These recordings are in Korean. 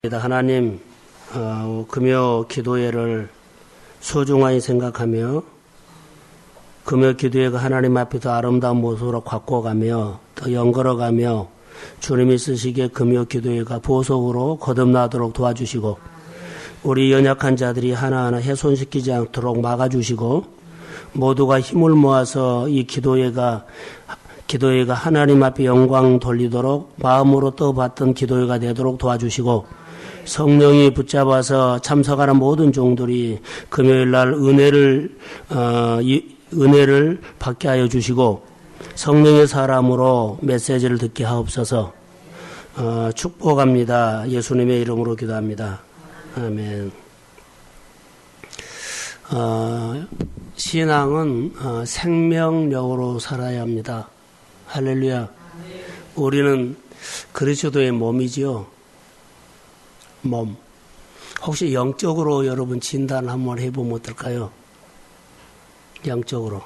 하나님, 금요 기도회를 소중하게 생각하며 금요 기도회가 하나님 앞에서 아름다운 모습으로 가꿔가며 더 연걸어가며 주님이 쓰시기에 금요 기도회가 보석으로 거듭나도록 도와주시고 우리 연약한 자들이 하나하나 훼손시키지 않도록 막아주시고 모두가 힘을 모아서 이 기도회가 하나님 앞에 영광 돌리도록 마음으로 떠받던 기도회가 되도록 도와주시고 성령이 붙잡아서 참석하는 모든 종들이 금요일 날 은혜를 받게 하여 주시고 성령의 사람으로 메시지를 듣게 하옵소서. 축복합니다. 예수님의 이름으로 기도합니다. 아멘. 신앙은 생명력으로 살아야 합니다. 할렐루야. 우리는 그리스도의 몸이지요. 몸. 혹시 영적으로 여러분 진단 한번 해보면 어떨까요? 영적으로.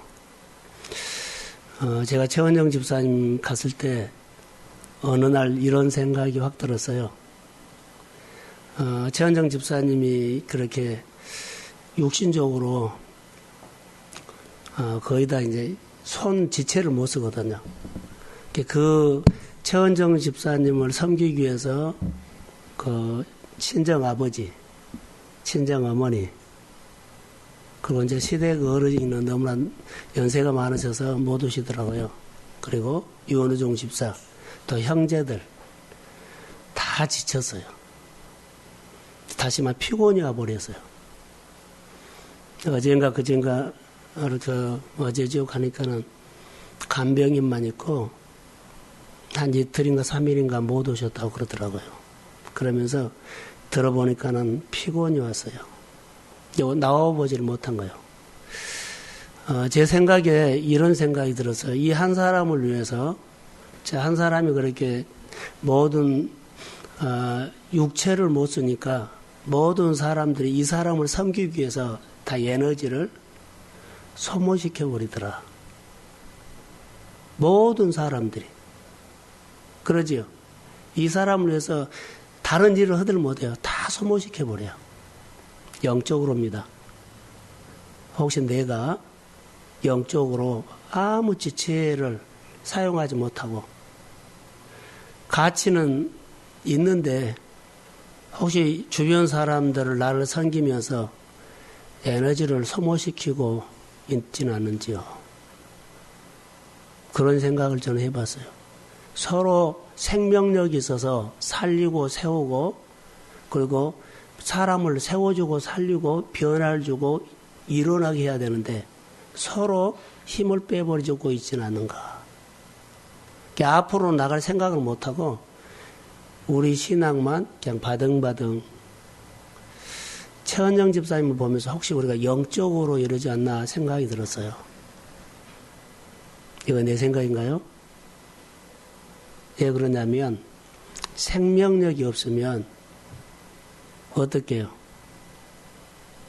제가 최원정 집사님 갔을 때 어느 날 이런 생각이 확 들었어요. 최원정 집사님이 그렇게 육신적으로 거의 다 이제 손 지체를 못 쓰거든요. 그 최원정 집사님을 섬기기 위해서 그 친정 아버지, 친정 어머니, 그리고 이제 시댁 어르신은 너무나 연세가 많으셔서 못 오시더라고요. 그리고 유원우종 집사, 또 형제들 다 지쳤어요. 다시 막 피곤이 와버렸어요. 어젠가 그젠가 어제죠 가니까는 간병인만 있고 한 이틀인가 3일인가 못 오셨다고 그러더라고요. 그러면서 들어보니까는 피곤이 왔어요. 나와보지를 못한 거예요. 제 생각에 이런 생각이 들었어요. 이 한 사람을 위해서, 한 사람이 그렇게 모든, 육체를 못 쓰니까 모든 사람들이 이 사람을 섬기기 위해서 다 에너지를 소모시켜버리더라. 모든 사람들이. 그러지요. 이 사람을 위해서 다른 일을 하들 못해요. 다 소모시켜버려요. 영적으로입니다. 혹시 내가 영적으로 아무 지체를 사용하지 못하고 가치는 있는데 혹시 주변 사람들을 나를 섬기면서 에너지를 소모시키고 있지는 않는지요. 그런 생각을 저는 해봤어요. 서로 생명력이 있어서 살리고 세우고 그리고 사람을 세워주고 살리고 변화를 주고 일어나게 해야 되는데 서로 힘을 빼버리고 있지는 않는가. 앞으로 나갈 생각을 못하고 우리 신앙만 그냥 바등바등. 최은정 집사님을 보면서 혹시 우리가 영적으로 이러지 않나 생각이 들었어요. 이거 내 생각인가요? 왜 그러냐면 생명력이 없으면 어떻게 해요?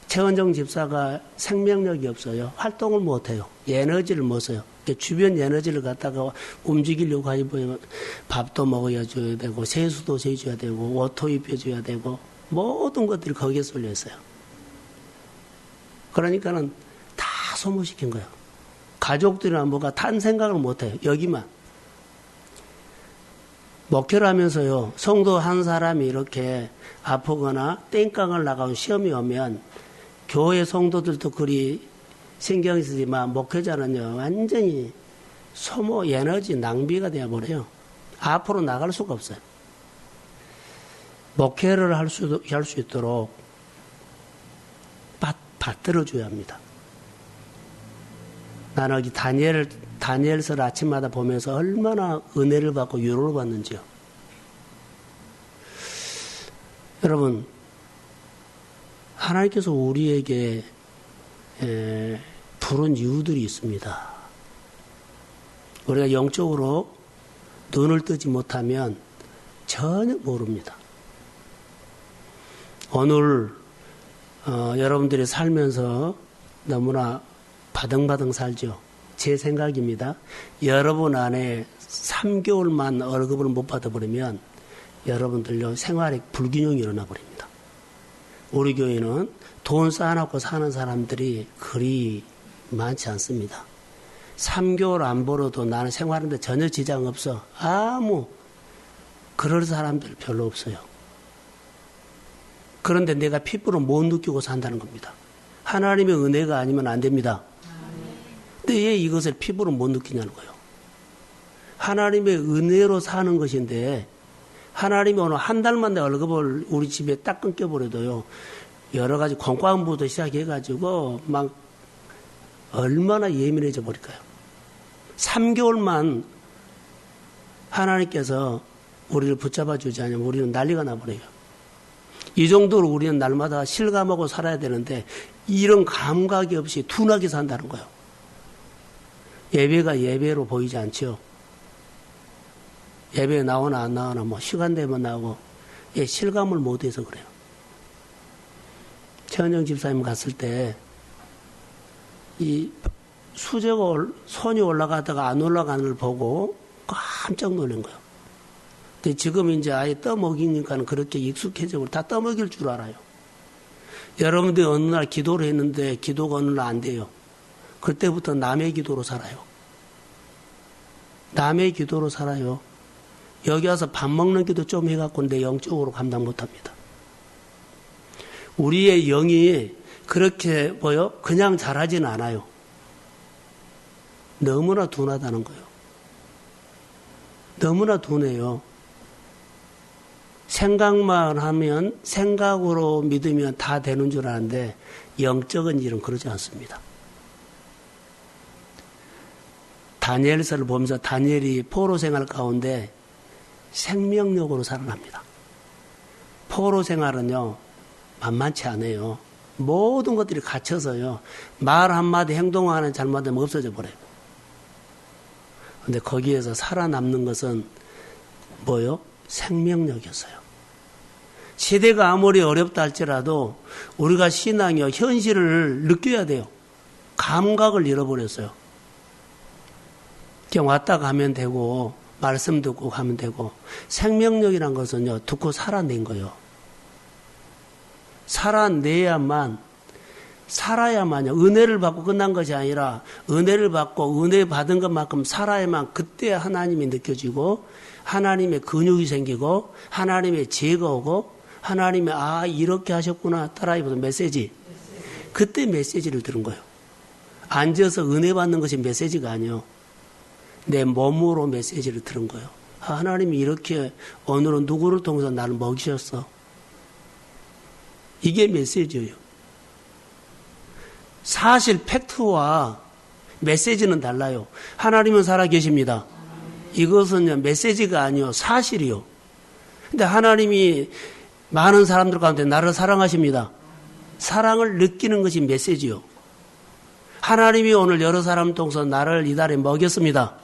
최원정 집사가 생명력이 없어요. 활동을 못해요. 에너지를 못 써요. 주변 에너지를 갖다가 움직이려고 하면 밥도 먹어줘야 되고 세수도 세줘야 되고 옷도 입혀줘야 되고 모든 것들이 거기에 쏠려 있어요. 그러니까는 다 소모시킨 거예요. 가족들이나 뭐가 단 생각을 못해요. 여기만. 목회를 하면서요, 성도 한 사람이 이렇게 아프거나 땡깡을 나가고 시험이 오면 교회 성도들도 그리 신경이 쓰지만 목회자는요, 완전히 소모 에너지 낭비가 되어버려요. 앞으로 나갈 수가 없어요. 목회를 할 수 있도록 받들어줘야 합니다. 나는 여기 다니엘서 아침마다 보면서 얼마나 은혜를 받고 위로를 받는지요. 여러분, 하나님께서 우리에게 부른 이유들이 있습니다. 우리가 영적으로 눈을 뜨지 못하면 전혀 모릅니다. 오늘 여러분들이 살면서 너무나 바등바등 살죠. 제 생각입니다. 여러분 안에 3개월만 월급을 못 받아버리면 여러분들요, 생활에 불균형이 일어나 버립니다. 우리 교회는 돈 쌓아놓고 사는 사람들이 그리 많지 않습니다. 3개월 안 벌어도 나는 생활하는데 전혀 지장 없어. 그럴 사람들 별로 없어요. 그런데 내가 피부로 못 느끼고 산다는 겁니다. 하나님의 은혜가 아니면 안 됩니다. 근데 왜 이것을 피부로 못 느끼냐는 거예요. 하나님의 은혜로 사는 것인데 하나님이 오늘 한 달만 내 월급을 우리 집에 딱 끊겨버려도요. 여러 가지 공과금부터 시작해가지고 막 얼마나 예민해져 버릴까요? 3개월만 하나님께서 우리를 붙잡아 주지 않으면 우리는 난리가 나버려요. 이 정도로 우리는 날마다 실감하고 살아야 되는데 이런 감각이 없이 둔하게 산다는 거예요. 예배가 예배로 보이지 않죠. 예배에 나오나 안 나오나 시간 되면 나오고 실감을 못해서 그래요. 최은정 집사님 갔을 때 이 수저가 손이 올라가다가 안 올라가는 걸 보고 깜짝 놀란 거예요. 근데 지금 이제 아예 떠먹이니까 그렇게 익숙해지고 다 떠먹일 줄 알아요. 여러분들이 어느 날 기도를 했는데 기도가 어느 날 안 돼요. 그때부터 남의 기도로 살아요. 남의 기도로 살아요. 여기 와서 밥 먹는 기도 좀 해갖고 내 영적으로 감당 못합니다. 우리의 영이 그렇게 그냥 잘하지는 않아요. 너무나 둔하다는 거예요. 너무나 둔해요. 생각만 하면 생각으로 믿으면 다 되는 줄 아는데 영적인 일은 그러지 않습니다. 다니엘서를 보면서 다니엘이 포로 생활 가운데 생명력으로 살아납니다. 포로 생활은요 만만치 않아요. 모든 것들이 갇혀서요 말 한마디 행동 하나 잘못하면 없어져 버려요. 그런데 거기에서 살아남는 것은 생명력이었어요. 시대가 아무리 어렵다 할지라도 우리가 신앙이요 현실을 느껴야 돼요. 감각을 잃어버렸어요. 그냥 왔다 가면 되고 말씀 듣고 가면 되고 생명력이란 것은요 듣고 살아낸 거예요. 살아야만요. 은혜를 받고 끝난 것이 아니라 은혜를 받고 은혜 받은 것만큼 살아야만 그때 하나님이 느껴지고 하나님의 근육이 생기고 하나님의 지혜가 오고 하나님이 이렇게 하셨구나 따라해보던 메시지. 그때 메시지를 들은 거예요. 앉아서 은혜 받는 것이 메시지가 아니에요. 내 몸으로 메시지를 들은 거예요. 하나님이 이렇게 오늘은 누구를 통해서 나를 먹이셨어. 이게 메시지예요. 사실 팩트와 메시지는 달라요. 하나님은 살아계십니다. 이것은 메시지가 아니요 사실이요. 근데 하나님이 많은 사람들 가운데 나를 사랑하십니다. 사랑을 느끼는 것이 메시지요. 하나님이 오늘 여러 사람 통해서 나를 이달에 먹였습니다.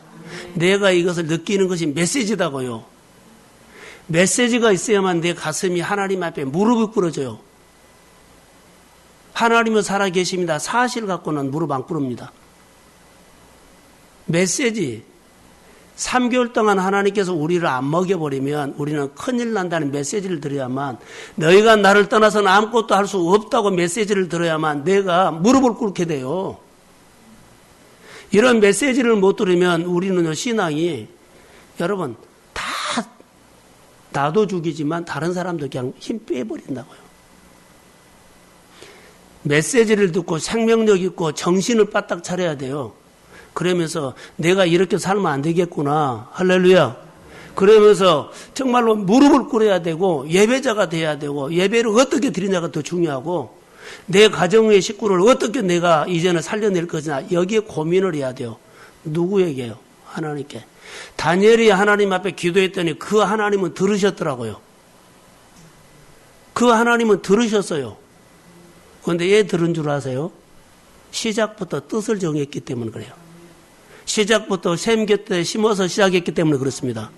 내가 이것을 느끼는 것이 메시지다고요. 메시지가 있어야만 내 가슴이 하나님 앞에 무릎을 꿇어져요. 하나님은 살아계십니다. 사실 갖고는 무릎 안 꿇습니다. 메시지. 3개월 동안 하나님께서 우리를 안 먹여버리면 우리는 큰일 난다는 메시지를 들어야만 너희가 나를 떠나서는 아무것도 할 수 없다고 메시지를 들어야만 내가 무릎을 꿇게 돼요. 이런 메시지를 못 들으면 우리는 신앙이 여러분 다 나도 죽이지만 다른 사람도 그냥 힘 빼버린다고요. 메시지를 듣고 생명력 있고 정신을 바짝 차려야 돼요. 그러면서 내가 이렇게 살면 안 되겠구나. 할렐루야. 그러면서 정말로 무릎을 꿇어야 되고 예배자가 돼야 되고 예배를 어떻게 드리냐가 더 중요하고 내 가정의 식구를 어떻게 내가 이제는 살려낼 것이냐 여기에 고민을 해야 돼요. 누구에게요? 하나님께. 다니엘이 하나님 앞에 기도했더니 그 하나님은 들으셨더라고요. 그 하나님은 들으셨어요. 그런데 왜 들은 줄 아세요? 시작부터 뜻을 정했기 때문에 그래요. 시작부터 샘 곁에 심어서 시작했기 때문에 그렇습니다.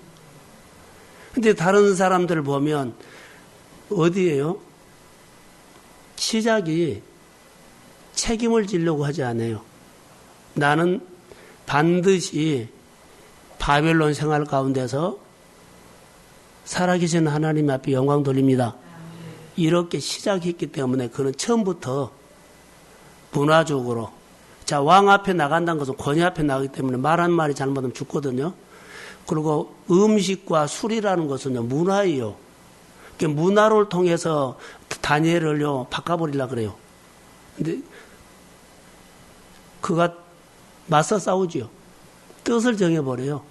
근데 다른 사람들 보면 어디예요? 시작이 책임을 지려고 하지 않아요. 나는 반드시 바벨론 생활 가운데서 살아계신 하나님 앞에 영광 돌립니다. 이렇게 시작했기 때문에 그는 처음부터 문화적으로 자, 왕 앞에 나간다는 것은 권위 앞에 나가기 때문에 말 한 마리 잘못하면 죽거든요. 그리고 음식과 술이라는 것은요, 문화예요. 그러니까 문화를 통해서 다니엘을요, 바꿔버리려고 그래요. 근데 그가 맞서 싸우지요. 뜻을 정해버려요.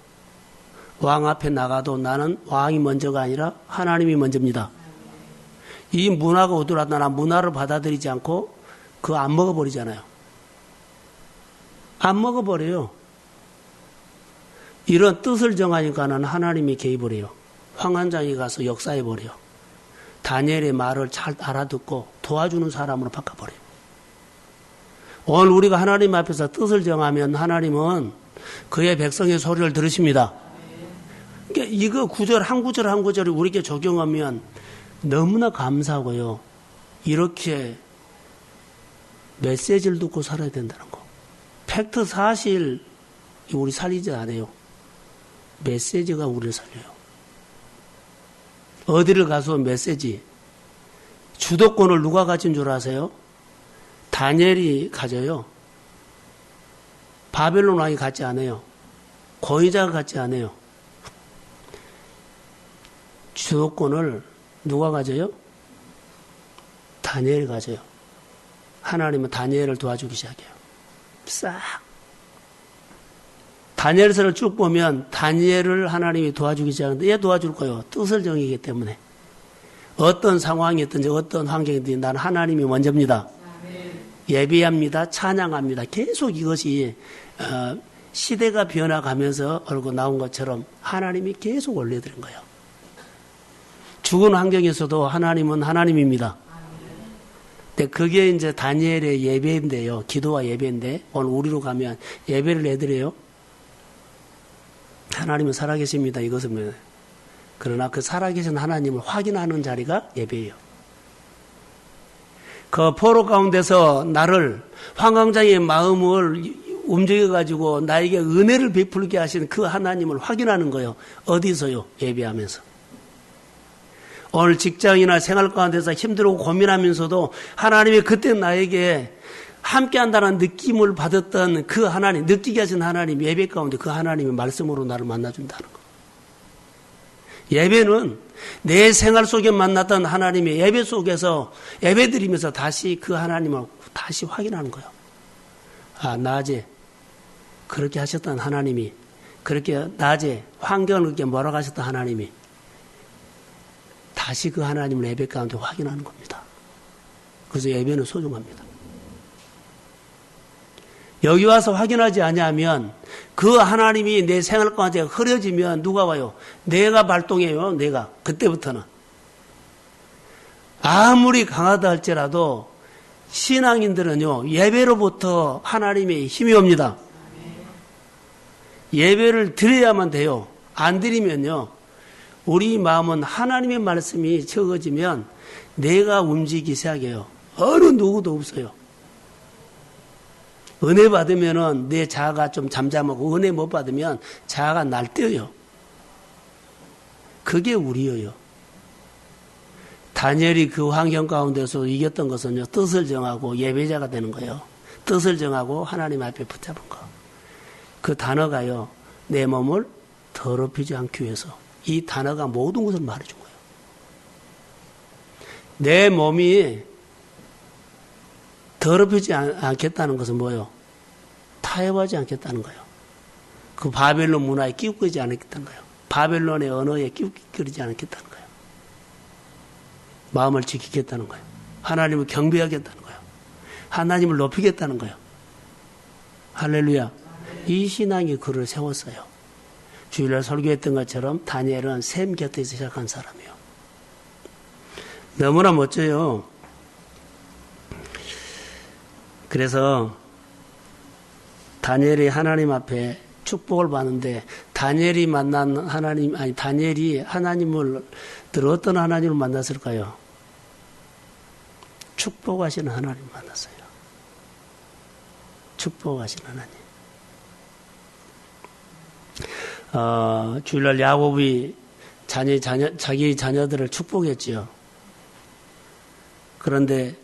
왕 앞에 나가도 나는 왕이 먼저가 아니라 하나님이 먼저입니다. 이 문화가 오더라도 난 문화를 받아들이지 않고 그거 안 먹어버리잖아요. 안 먹어버려요. 이런 뜻을 정하니까는 하나님이 개입을 해요. 황관장이 가서 역사해버려요. 다니엘의 말을 잘 알아듣고 도와주는 사람으로 바꿔버려요. 오늘 우리가 하나님 앞에서 뜻을 정하면 하나님은 그의 백성의 소리를 들으십니다. 그러니까 이거 구절 한 구절 한 구절을 우리에게 적용하면 너무나 감사하고요. 이렇게 메시지를 듣고 살아야 된다는 거. 팩트 사실 우리 살리지 않아요. 메시지가 우리를 살려요. 어디를 가서 메시지. 주도권을 누가 가진 줄 아세요? 다니엘이 가져요. 바벨론 왕이 갖지 않아요. 고위자가 갖지 않아요. 주도권을 누가 가져요? 다니엘이 가져요. 하나님은 다니엘을 도와주기 시작해요. 싹. 다니엘서를 쭉 보면 다니엘을 하나님이 도와주기 시작하는데 얘 도와줄 거예요. 뜻을 정하기 때문에. 어떤 상황이었든지 어떤 환경이든지 나는 하나님이 먼저입니다. 예배합니다. 찬양합니다. 계속 이것이 시대가 변화가면서 얼고 나온 것처럼 하나님이 계속 올려드린 거예요. 죽은 환경에서도 하나님은 하나님입니다. 근데 그게 이제 다니엘의 예배인데요. 기도와 예배인데 오늘 우리로 가면 예배를 해드려요. 하나님은 살아계십니다. 이것은 그러나 그 살아계신 하나님을 확인하는 자리가 예배예요. 그 포로 가운데서 나를 황광장의 마음을 움직여가지고 나에게 은혜를 베풀게 하시는 그 하나님을 확인하는 거예요. 어디서요? 예배하면서. 오늘 직장이나 생활 가운데서 힘들고 고민하면서도 하나님이 그때 나에게 함께한다는 느낌을 받았던 그 하나님, 느끼게 하신 하나님, 예배 가운데 그 하나님의 말씀으로 나를 만나준다는 거. 예배는 내 생활 속에 만났던 하나님의 예배 속에서 예배 드리면서 다시 그 하나님을 다시 확인하는 거예요. 아, 낮에 그렇게 하셨던 하나님이, 그렇게 낮에 환경을 그렇게 몰아가셨던 하나님이 다시 그 하나님을 예배 가운데 확인하는 겁니다. 그래서 예배는 소중합니다. 여기 와서 확인하지 않으면 그 하나님이 내 생활 가운데 흐려지면 누가 와요? 내가 발동해요. 내가. 그때부터는. 아무리 강하다 할지라도 신앙인들은요. 예배로부터 하나님의 힘이 옵니다. 예배를 드려야만 돼요. 안 드리면요. 우리 마음은 하나님의 말씀이 적어지면 내가 움직이기 시작해요. 어느 누구도 없어요. 은혜 받으면은 내 자아가 좀 잠잠하고 은혜 못 받으면 자아가 날뛰어요. 그게 우리예요. 다니엘이 그 환경 가운데서 이겼던 것은요. 뜻을 정하고 예배자가 되는 거예요. 뜻을 정하고 하나님 앞에 붙잡은 거. 그 단어가요. 내 몸을 더럽히지 않기 위해서. 이 단어가 모든 것을 말해준 거예요. 내 몸이 더럽히지 않겠다는 것은 뭐예요? 타협하지 않겠다는 거예요. 그 바벨론 문화에 끼우거리지 않겠다는 거예요. 바벨론의 언어에 끼우거리지 않겠다는 거예요. 마음을 지키겠다는 거예요. 하나님을 경배하겠다는 거예요. 하나님을 높이겠다는 거예요. 할렐루야. 이 신앙이 그를 세웠어요. 주일날 설교했던 것처럼 다니엘은 샘 곁에서 시작한 사람이에요. 너무나 멋져요. 그래서 다니엘이 하나님 앞에 축복을 받는데 다니엘이 만난 하나님, 아니 다니엘이 하나님을 어떤 하나님을 만났을까요? 축복하시는 하나님을 만났어요. 축복하시는 하나님. 주일날 야곱이 자기 자녀들을 축복했지요. 그런데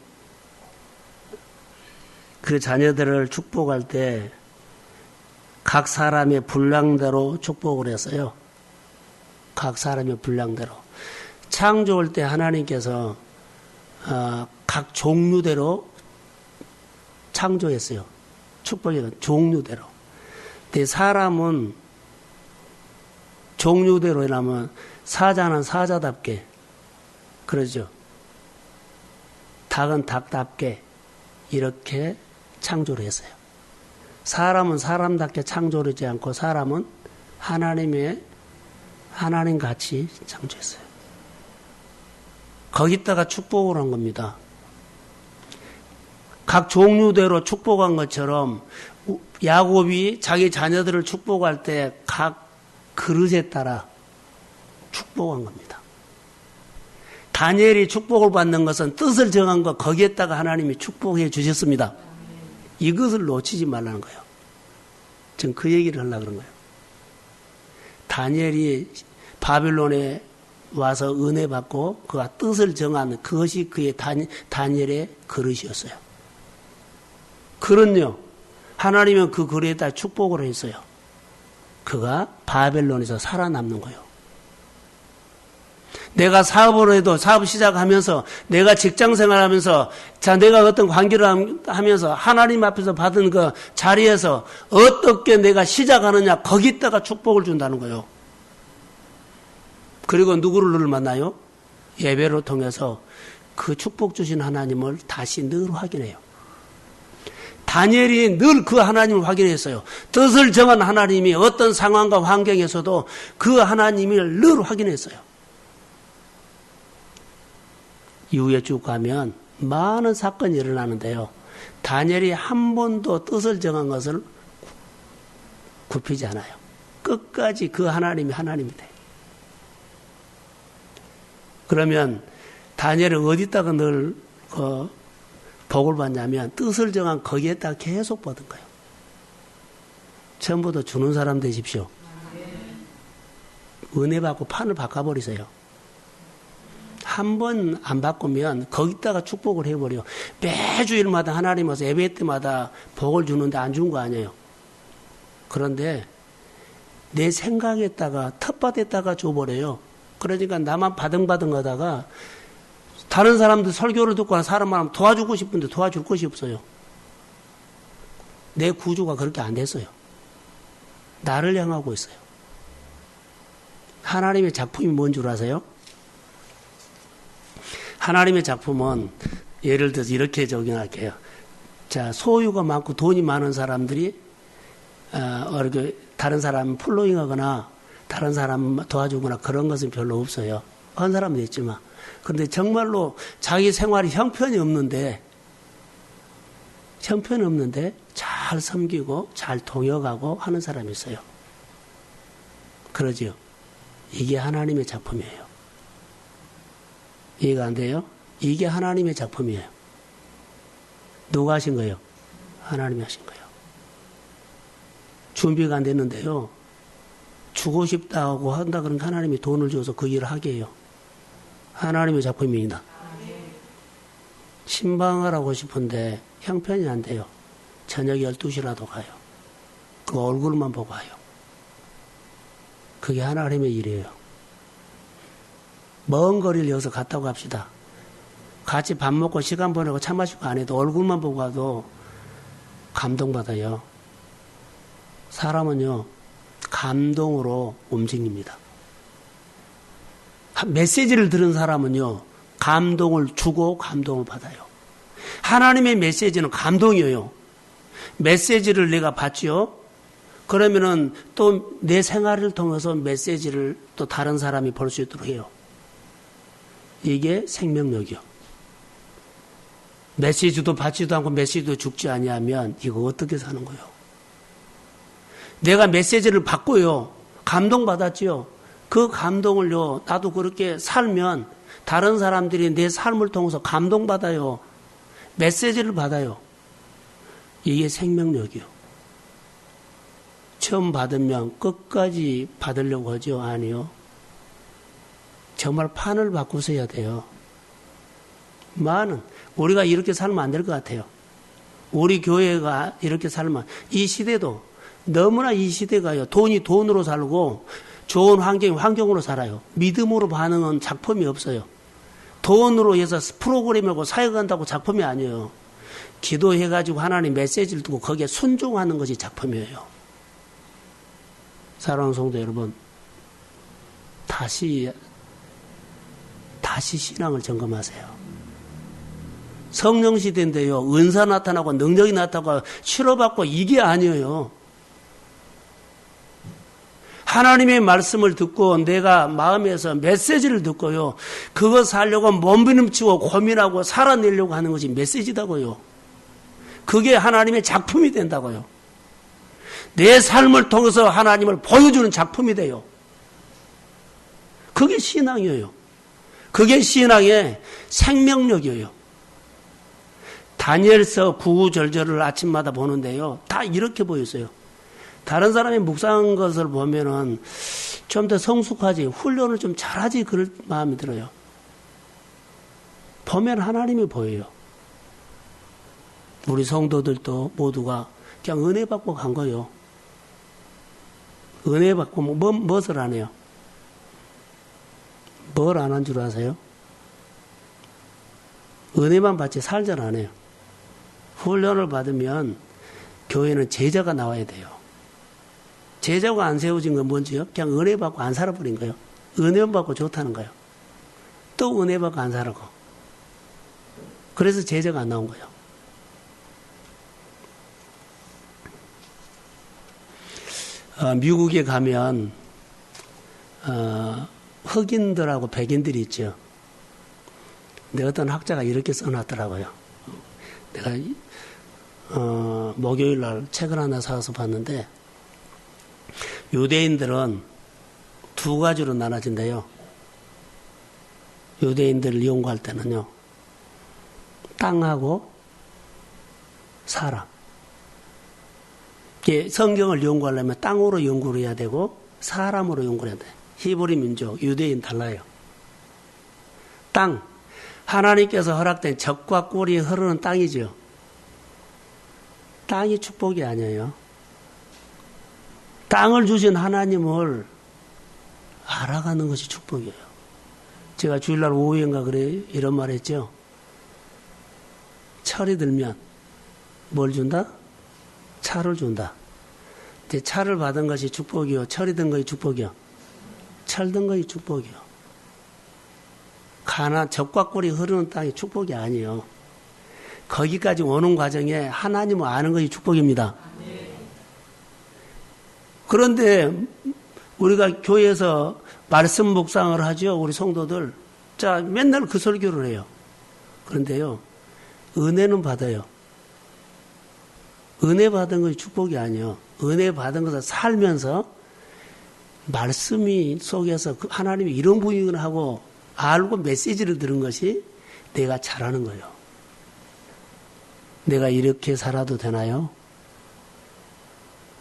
그 자녀들을 축복할 때 각 사람의 분량대로 축복을 했어요. 각 사람의 분량대로. 창조할 때 하나님께서 각 종류대로 창조했어요. 축복의 종류대로. 근데 사람은 종류대로 해라면 사자는 사자답게, 그러죠. 닭은 닭답게 이렇게 창조를 했어요. 사람은 사람답게 창조를 하지 않고 사람은 하나님같이 창조했어요. 거기다가 축복을 한 겁니다. 각 종류대로 축복한 것처럼 야곱이 자기 자녀들을 축복할 때 각 그릇에 따라 축복한 겁니다. 다니엘이 축복을 받는 것은 뜻을 정한 것, 거기에다가 하나님이 축복해 주셨습니다. 이것을 놓치지 말라는 거예요. 지금 그 얘기를 하려고 그런 거예요. 다니엘이 바빌론에 와서 은혜 받고 그가 뜻을 정한 그것이 그의 다니엘의 그릇이었어요. 그런요, 하나님은 그 그릇에다 축복을 했어요. 그가 바벨론에서 살아남는 거예요. 내가 사업을 해도 사업 시작하면서 내가 직장 생활하면서 내가 어떤 관계를 하면서 하나님 앞에서 받은 그 자리에서 어떻게 내가 시작하느냐 거기다가 축복을 준다는 거예요. 그리고 누구를 만나요? 예배를 통해서 그 축복 주신 하나님을 다시 늘 확인해요. 다니엘이 늘 그 하나님을 확인했어요. 뜻을 정한 하나님이 어떤 상황과 환경에서도 그 하나님을 늘 확인했어요. 이후에 쭉 가면 많은 사건이 일어나는데요. 다니엘이 한 번도 뜻을 정한 것을 굽히지 않아요. 끝까지 그 하나님이 하나님이 돼요. 그러면 다니엘은 어디다가 늘 복을 받냐면 뜻을 정한 거기에다가 계속 받은 거예요. 처음부터 주는 사람 되십시오. 은혜 받고 판을 바꿔버리세요. 한 번 안 바꾸면 거기다가 축복을 해버려. 매주일마다 하나님 와서 예배 때마다 복을 주는데 안 준 거 아니에요. 그런데 내 생각에다가 텃밭에다가 줘버려요. 그러니까 나만 바등바등 하다가 다른 사람들 설교를 듣고 사람 말하면 도와주고 싶은데 도와줄 것이 없어요. 내 구조가 그렇게 안 됐어요. 나를 향하고 있어요. 하나님의 작품이 뭔 줄 아세요? 하나님의 작품은 예를 들어서 이렇게 적용할게요. 자, 소유가 많고 돈이 많은 사람들이 다른 사람 플로잉하거나 다른 사람 도와주거나 그런 것은 별로 없어요. 한 사람도 있지만. 그런데 정말로 자기 생활이 형편이 없는데 잘 섬기고 잘 동역하고 하는 사람이 있어요. 그러죠. 이게 하나님의 작품이에요. 이해가 안 돼요? 이게 하나님의 작품이에요. 누가 하신 거예요? 하나님이 하신 거예요. 준비가 안 됐는데요. 주고 싶다고 한다 그러니까 하나님이 돈을 줘서 그 일을 하게 해요. 하나님의 작품입니다. 신방하라고 싶은데 형편이 안 돼요. 저녁 12시라도 가요. 그 얼굴만 보고 가요. 그게 하나님의 일이에요. 먼 거리를 여기서 갔다고 합시다. 같이 밥 먹고 시간 보내고 차 마시고 안 해도 얼굴만 보고 가도 감동받아요. 사람은요, 감동으로 움직입니다. 메시지를 들은 사람은요, 감동을 주고 감동을 받아요. 하나님의 메시지는 감동이에요. 메시지를 내가 받지요. 그러면은 또 내 생활을 통해서 메시지를 또 다른 사람이 볼 수 있도록 해요. 이게 생명력이요. 메시지도 받지도 않고 메시지도 죽지 아니하면 이거 어떻게 사는 거예요? 내가 메시지를 받고요. 감동받았지요. 그 감동을요. 나도 그렇게 살면 다른 사람들이 내 삶을 통해서 감동받아요. 메시지를 받아요. 이게 생명력이요. 처음 받으면 끝까지 받으려고 하죠? 아니요. 정말 판을 바꾸셔야 돼요. 우리가 이렇게 살면 안 될 것 같아요. 우리 교회가 이렇게 살면, 이 시대도 너무나 이 시대가요. 돈이 돈으로 살고 좋은 환경이 환경으로 살아요. 믿음으로 반응은 작품이 없어요. 돈으로 해서 프로그램이고 사역한다고 작품이 아니에요. 기도해가지고 하나님 메시지를 두고 거기에 순종하는 것이 작품이에요. 사랑하는 성도 여러분, 다시 신앙을 점검하세요. 성령 시대인데요. 은사 나타나고 능력이 나타나고 치료받고 이게 아니에요. 하나님의 말씀을 듣고 내가 마음에서 메시지를 듣고요. 그거 살려고 몸부림치고 고민하고 살아내려고 하는 것이 메시지다고요. 그게 하나님의 작품이 된다고요. 내 삶을 통해서 하나님을 보여주는 작품이 돼요. 그게 신앙이에요. 그게 신앙의 생명력이에요. 다니엘서 구구절절을 아침마다 보는데요. 다 이렇게 보였어요. 다른 사람이 묵상한 것을 보면은 좀 더 성숙하지, 훈련을 좀 잘하지, 그럴 마음이 들어요. 보면 하나님이 보여요. 우리 성도들도 모두가 그냥 은혜 받고 간 거예요. 은혜 받고 무엇을 안 해요? 뭘 안 한 줄 아세요? 은혜만 받지 살잘 안 해요. 훈련을 받으면 교회는 제자가 나와야 돼요. 제자가 안 세워진 건 뭔지요? 그냥 은혜 받고 안 살아버린 거예요. 은혜 받고 좋다는 거예요. 또 은혜 받고 안 살고. 그래서 제자가 안 나온 거예요. 미국에 가면 흑인들하고 백인들이 있죠. 근데 어떤 학자가 이렇게 써놨더라고요. 내가 목요일 날 책을 하나 사서 봤는데, 유대인들은 두 가지로 나눠진대요. 유대인들을 연구할 때는요, 땅하고 사람. 성경을 연구하려면 땅으로 연구를 해야 되고 사람으로 연구를 해야 돼요. 히브리 민족, 유대인 달라요. 땅, 하나님께서 허락된 젖과 꿀이 흐르는 땅이죠. 땅이 축복이 아니에요. 땅을 주신 하나님을 알아가는 것이 축복이에요. 제가 주일날 오후인가 그래 이런 말 했죠. 철이 들면 뭘 준다? 차를 준다. 근데 차를 받은 것이 축복이요. 철이 든 것이 축복이요. 철 든 것이 축복이요. 젖과 꿀이 흐르는 땅이 축복이 아니에요. 거기까지 오는 과정에 하나님을 아는 것이 축복입니다. 그런데 우리가 교회에서 말씀 묵상을 하죠. 우리 성도들. 자, 맨날 그 설교를 해요. 그런데요, 은혜는 받아요. 은혜 받은 것이 축복이 아니에요. 은혜 받은 것을 살면서 말씀이 속에서 하나님이 이런 분위기를 하고 알고 메시지를 들은 것이 내가 잘하는 거예요. 내가 이렇게 살아도 되나요?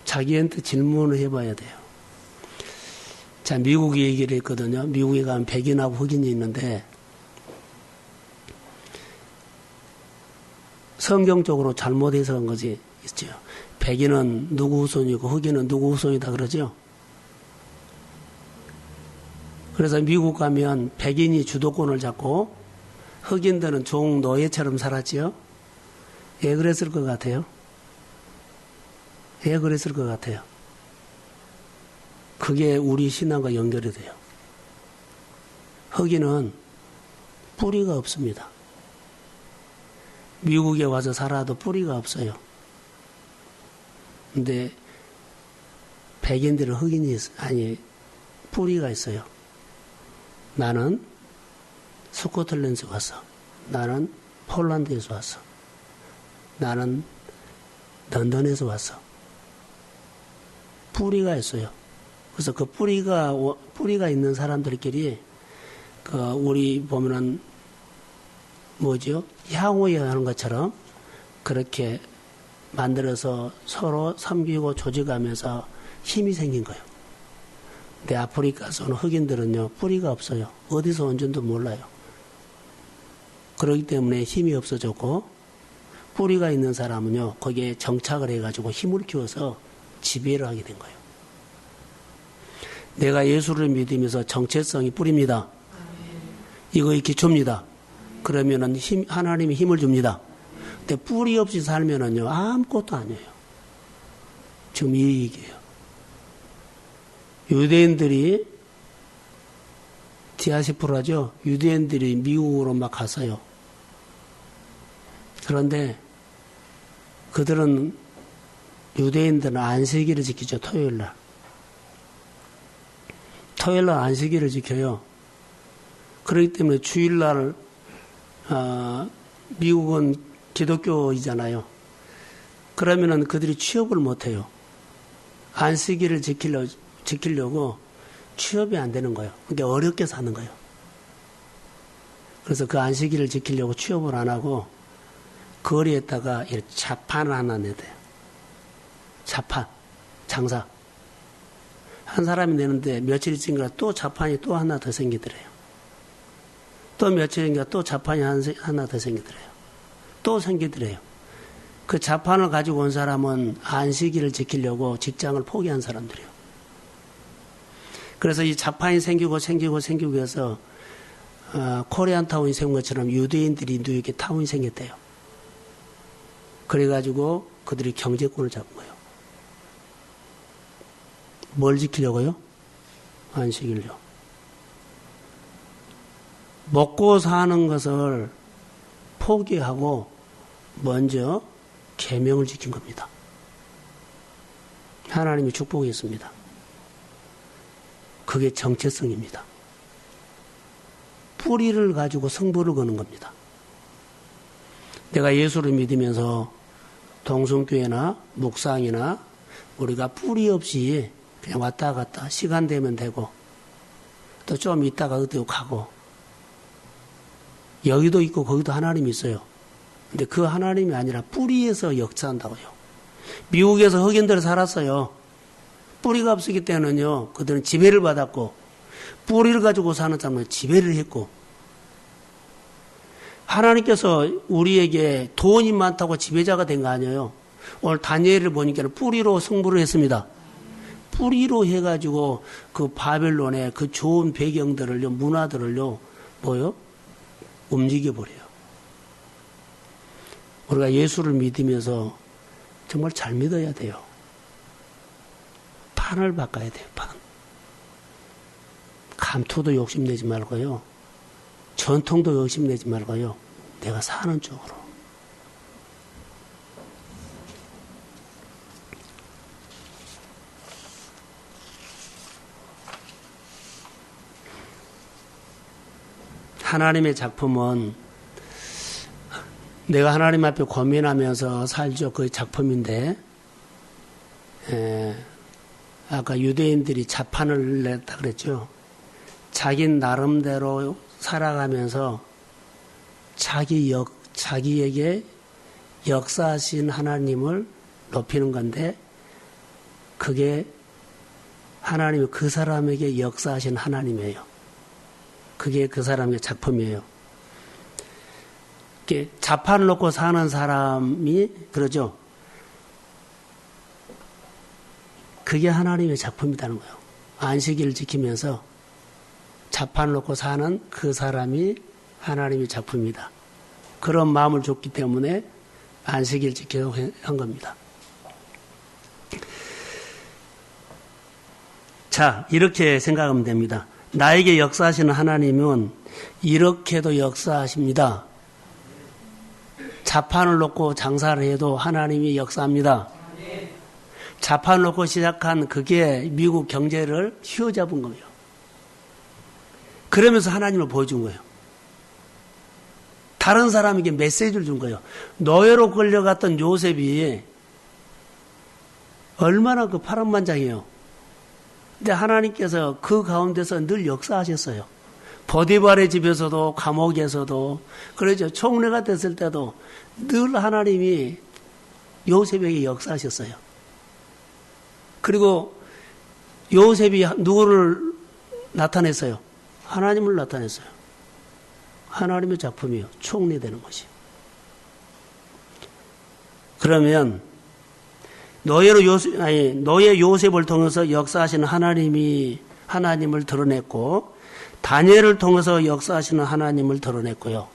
자기한테 질문을 해봐야 돼요. 자, 미국 얘기를 했거든요. 미국에 가면 백인하고 흑인이 있는데 성경적으로 잘못 해석한 것이 있죠. 백인은 누구 후손이고 흑인은 누구 후손이다 그러죠. 그래서 미국 가면 백인이 주도권을 잡고 흑인들은 종 노예처럼 살았지요. 왜 그랬을 것 같아요? 왜 그랬을 것 같아요? 그게 우리 신앙과 연결이 돼요. 흑인은 뿌리가 없습니다. 미국에 와서 살아도 뿌리가 없어요. 근데 백인들은 뿌리가 있어요. 나는 스코틀랜드에서 왔어. 나는 폴란드에서 왔어. 나는 런던에서 왔어. 뿌리가 있어요. 그래서 그 뿌리가 있는 사람들끼리, 우리 보면은, 향후회하는 것처럼 그렇게 만들어서 서로 섬기고 조직하면서 힘이 생긴 거예요. 근데 아프리카에서 오는 흑인들은요, 뿌리가 없어요. 어디서 온 줄도 몰라요. 그렇기 때문에 힘이 없어졌고, 뿌리가 있는 사람은요, 거기에 정착을 해가지고 힘을 키워서 지배를 하게 된 거예요. 내가 예수를 믿으면서 정체성이 뿌리입니다. 이거의 기초입니다. 그러면은 하나님이 힘을 줍니다. 근데 뿌리 없이 살면은요, 아무것도 아니에요. 지금 이 얘기예요. 유대인들이, 디아스포라죠? 유대인들이 미국으로 막 갔어요. 그런데 유대인들은 안식일을 지키죠, 토요일날. 토요일날 안식일을 지켜요. 그렇기 때문에 주일날, 미국은 기독교이잖아요. 그러면은 그들이 취업을 못해요. 안식일을 지키려고 취업이 안 되는 거예요. 그러니까 어렵게 사는 거예요. 그래서 그 안식일을 지키려고 취업을 안 하고 거리에다가 자판을 하나 내대요. 자판, 장사. 한 사람이 내는데 며칠 있으니까 또 자판이 또 하나 더 생기더래요. 또 며칠인가 또 자판이 하나 더 생기더래요. 또 생기더래요. 그 자판을 가지고 온 사람은 안식일을 지키려고 직장을 포기한 사람들이에요. 그래서 이 자판이 생기고 해서 코리안타운이 생긴 것처럼 유대인들이 뉴욕에 타운이 생겼대요. 그래가지고 그들이 경제권을 잡은 거예요. 뭘 지키려고요? 안식일요. 먹고 사는 것을 포기하고 먼저 계명을 지킨 겁니다. 하나님이 축복했습니다. 그게 정체성입니다. 뿌리를 가지고 승부를 거는 겁니다. 내가 예수를 믿으면서 동성교회나 묵상이나 우리가 뿌리 없이 그냥 왔다 갔다 시간 되면 되고 또 좀 있다가 어디로 가고 여기도 있고 거기도 하나님이 있어요. 근데 그 하나님이 아니라 뿌리에서 역사한다고요. 미국에서 흑인들 살았어요. 뿌리가 없었기 때문에요. 그들은 지배를 받았고 뿌리를 가지고 사는 사람은 지배를 했고 하나님께서 우리에게 돈이 많다고 지배자가 된 거 아니에요. 오늘 다니엘을 보니까 뿌리로 승부를 했습니다. 뿌리로 해가지고 그 바벨론의 그 좋은 배경들을요, 문화들을요, 움직여버려요. 우리가 예수를 믿으면서 정말 잘 믿어야 돼요. 판을 바꿔야 돼요, 판. 감투도 욕심내지 말고요. 전통도 욕심내지 말고요. 내가 사는 쪽으로. 하나님의 작품은 내가 하나님 앞에 고민하면서 살죠. 그 작품인데 아까 유대인들이 자판을 냈다 그랬죠. 자기 나름대로 살아가면서 자기에게 역사하신 하나님을 높이는 건데 그게 하나님이 그 사람에게 역사하신 하나님이에요. 그게 그 사람의 작품이에요. 자판을 놓고 사는 사람이 그러죠. 그게 하나님의 작품이라는 거예요. 안식일을 지키면서 자판을 놓고 사는 그 사람이 하나님의 작품이다. 그런 마음을 줬기 때문에 안식일 지키려고 한 겁니다. 자, 이렇게 생각하면 됩니다. 나에게 역사하시는 하나님은 이렇게도 역사하십니다. 자판을 놓고 장사를 해도 하나님이 역사합니다. 자판을 놓고 시작한 그게 미국 경제를 휘어잡은 거예요. 그러면서 하나님을 보여준 거예요. 다른 사람에게 메시지를 준 거예요. 노예로 끌려갔던 요셉이 얼마나 그 파란만장해요. 근데 하나님께서 그 가운데서 늘 역사하셨어요. 보디발의 집에서도 감옥에서도 그러죠. 총리가 됐을 때도 늘 하나님이 요셉에게 역사하셨어요. 그리고 요셉이 누구를 나타냈어요? 하나님을 나타냈어요. 하나님의 작품이요. 총리되는 것이. 그러면 노예 요셉을 통해서 역사하시는 하나님을 드러냈고, 다니엘을 통해서 역사하시는 하나님을 드러냈고요.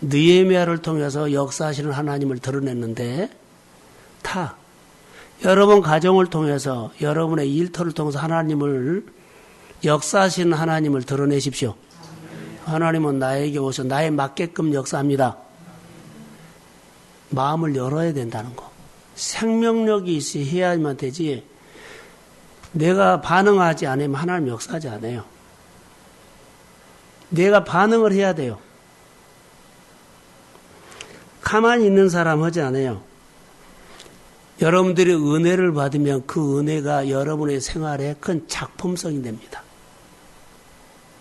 느헤미야를 통해서 역사하시는 하나님을 드러냈는데, 여러분 가정을 통해서, 여러분의 일터를 통해서 하나님을, 역사하시는 하나님을 드러내십시오. 하나님은 나에게 오셔 나에 맞게끔 역사합니다. 마음을 열어야 된다는 거. 생명력이 해야만 되지, 내가 반응하지 않으면 하나님 역사하지 않아요. 내가 반응을 해야 돼요. 가만히 있는 사람 하지 않아요. 여러분들이 은혜를 받으면 그 은혜가 여러분의 생활에 큰 작품성이 됩니다.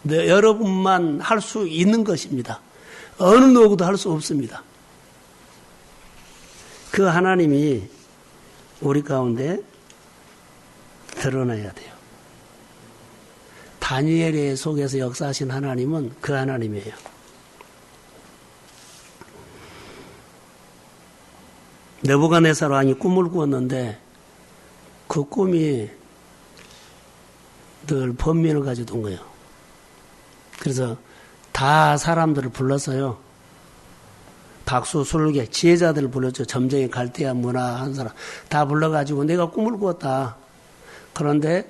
여러분만 할 수 있는 것입니다. 어느 누구도 할 수 없습니다. 그 하나님이 우리 가운데 드러나야 돼요. 다니엘의 속에서 역사하신 하나님은 그 하나님이에요. 느부갓네살 왕이 꿈을 꾸었는데 그 꿈이 늘 번민을 가지고 온 거예요. 그래서 다 사람들을 불렀어요. 박수, 술객, 지혜자들을 불렀죠. 점쟁이, 갈대아, 문화 한 사람 다 불러가지고 내가 꿈을 꾸었다. 그런데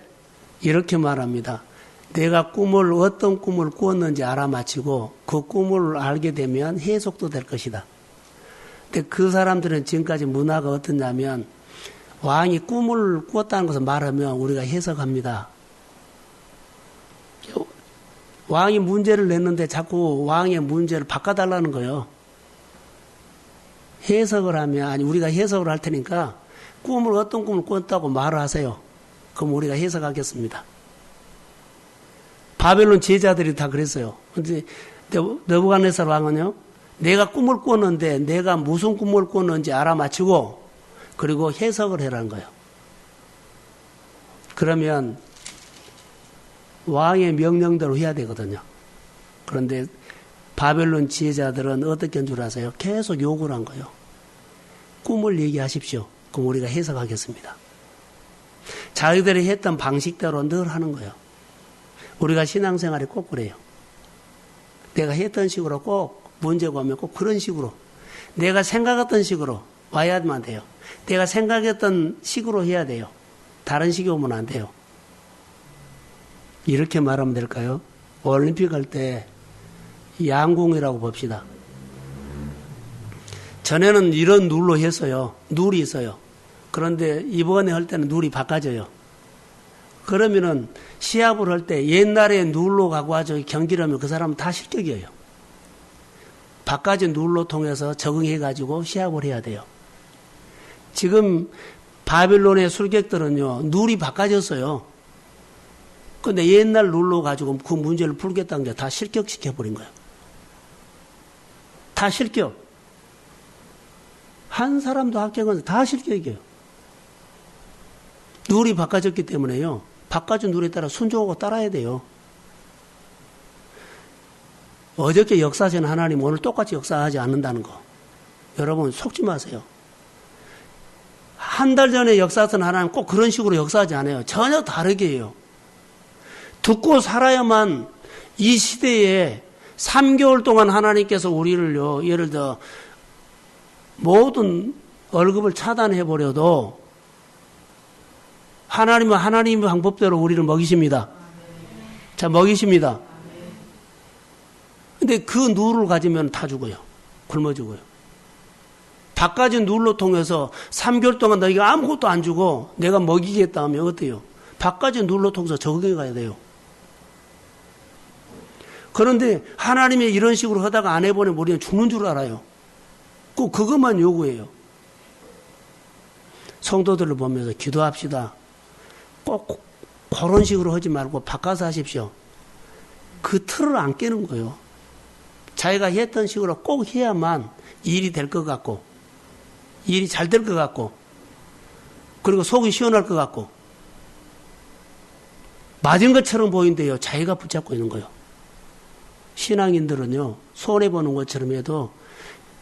이렇게 말합니다. 내가 어떤 꿈을 꾸었는지 알아맞히고 그 꿈을 알게 되면 해석도 될 것이다. 근데 그 사람들은 지금까지 문화가 어떻냐면 왕이 꿈을 꾸었다는 것을 말하면 우리가 해석합니다. 왕이 문제를 냈는데 자꾸 왕의 문제를 바꿔달라는 거예요. 해석을 하면, 아니, 우리가 해석을 할 테니까 어떤 꿈을 꿨다고 말을 하세요. 그럼 우리가 해석하겠습니다. 바벨론 제자들이 다 그랬어요. 근데 느부갓네살 왕은요, 내가 꿈을 꿨는데 내가 무슨 꿈을 꿨는지 알아맞히고 그리고 해석을 해라는 거예요. 그러면 왕의 명령대로 해야 되거든요. 그런데 바벨론 지혜자들은 어떻게 한 줄 아세요? 계속 욕을 한 거예요. 꿈을 얘기하십시오. 그럼 우리가 해석하겠습니다. 자기들이 했던 방식대로 늘 하는 거예요. 우리가 신앙생활에 꼭 그래요. 내가 했던 식으로 꼭 문제가 오면 꼭 그런 식으로 내가 생각했던 식으로 와야만 돼요. 내가 생각했던 식으로 해야 돼요. 다른 식이 오면 안 돼요. 이렇게 말하면 될까요? 올림픽 할 때 양궁이라고 봅시다. 전에는 이런 룰로 했어요. 룰이 있어요. 그런데 이번에 할 때는 룰이 바꿔져요. 그러면은 시합을 할 때 옛날에 룰로 가고 와서 경기를 하면 그 사람은 다 실격이에요. 바꿔진 룰로 통해서 적응해가지고 시합을 해야 돼요. 지금 바빌론의 술객들은요, 룰이 바꿔졌어요. 근데 옛날 룰로 가지고 그 문제를 풀겠다는 게 다 실격시켜버린 거예요. 다 실격. 한 사람도 합격은 다 실격이에요. 룰이 바꿔졌기 때문에요. 바꿔준 룰에 따라 순종하고 따라야 돼요. 어저께 역사하신 하나님 오늘 똑같이 역사하지 않는다는 거. 여러분 속지 마세요. 한 달 전에 역사하던 하나님 꼭 그런 식으로 역사하지 않아요. 전혀 다르게 해요. 듣고 살아야만 이 시대에 3개월 동안 하나님께서 우리를요, 예를 들어 모든 월급을 차단해버려도 하나님은 하나님의 방법대로 우리를 먹이십니다. 자, 먹이십니다. 근데 그 룰을 가지면 다 죽어요. 굶어 죽어요. 바꿔진 룰로 통해서 3개월 동안 너희가 아무것도 안 주고 내가 먹이겠다 하면 어때요? 바꿔진 룰로 통해서 적응해 가야 돼요. 그런데 하나님이 이런 식으로 하다가 안 해보면 우리는 죽는 줄 알아요. 꼭 그것만 요구해요. 성도들을 보면서 기도합시다. 꼭 그런 식으로 하지 말고 바꿔서 하십시오. 그 틀을 안 깨는 거예요. 자기가 했던 식으로 꼭 해야만 일이 될 것 같고, 일이 잘 될 것 같고, 그리고 속이 시원할 것 같고, 맞은 것처럼 보이는데요. 자기가 붙잡고 있는 거예요. 신앙인들은요, 손해보는 것처럼 해도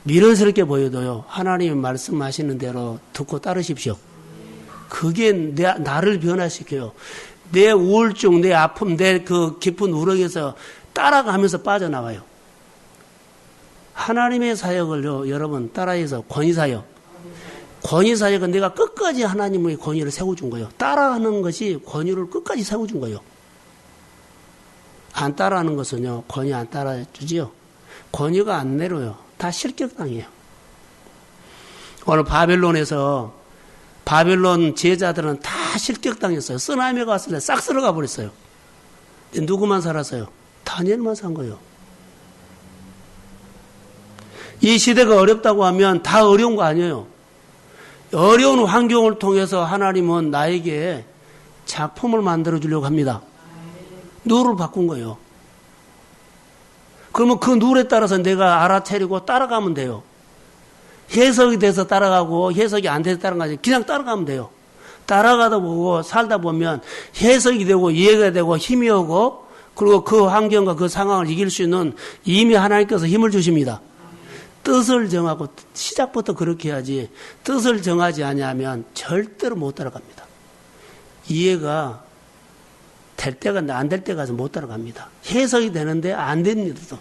미련스럽게 보여도요, 하나님이 말씀하시는 대로 듣고 따르십시오. 그게 나를 변화시켜요. 내 우울증, 내 아픔, 내 그 깊은 우렁에서 따라가면서 빠져나와요. 하나님의 사역을요, 여러분 따라해서 권위사역. 권위사역은 내가 끝까지 하나님의 권위를 세워준 거예요. 따라하는 것이 권위를 끝까지 세워준 거예요. 안 따라하는 것은요, 권위 안 따라주지요. 권위가 안 내려요. 다 실격당해요. 오늘 바벨론에서 바벨론 제자들은 다 실격당했어요. 쓰나미가 왔을 때 싹 쓸어가 버렸어요. 누구만 살았어요? 다니엘만 산 거예요. 이 시대가 어렵다고 하면 다 어려운 거 아니에요. 어려운 환경을 통해서 하나님은 나에게 작품을 만들어 주려고 합니다. 누를 바꾼 거예요. 그러면 그 누에 따라서 내가 알아차리고 따라가면 돼요. 해석이 돼서 따라가고 해석이 안 돼서 따라가지 그냥 따라가면 돼요. 따라가다 보고 살다 보면 해석이 되고 이해가 되고 힘이 오고 그리고 그 환경과 그 상황을 이길 수 있는 이미 하나님께서 힘을 주십니다. 뜻을 정하고 시작부터 그렇게 해야지 뜻을 정하지 않으면 절대로 못 따라갑니다. 이해가 될 때가 안 될 때 가서 못 따라갑니다. 해석이 되는데 안 됩니다. 또.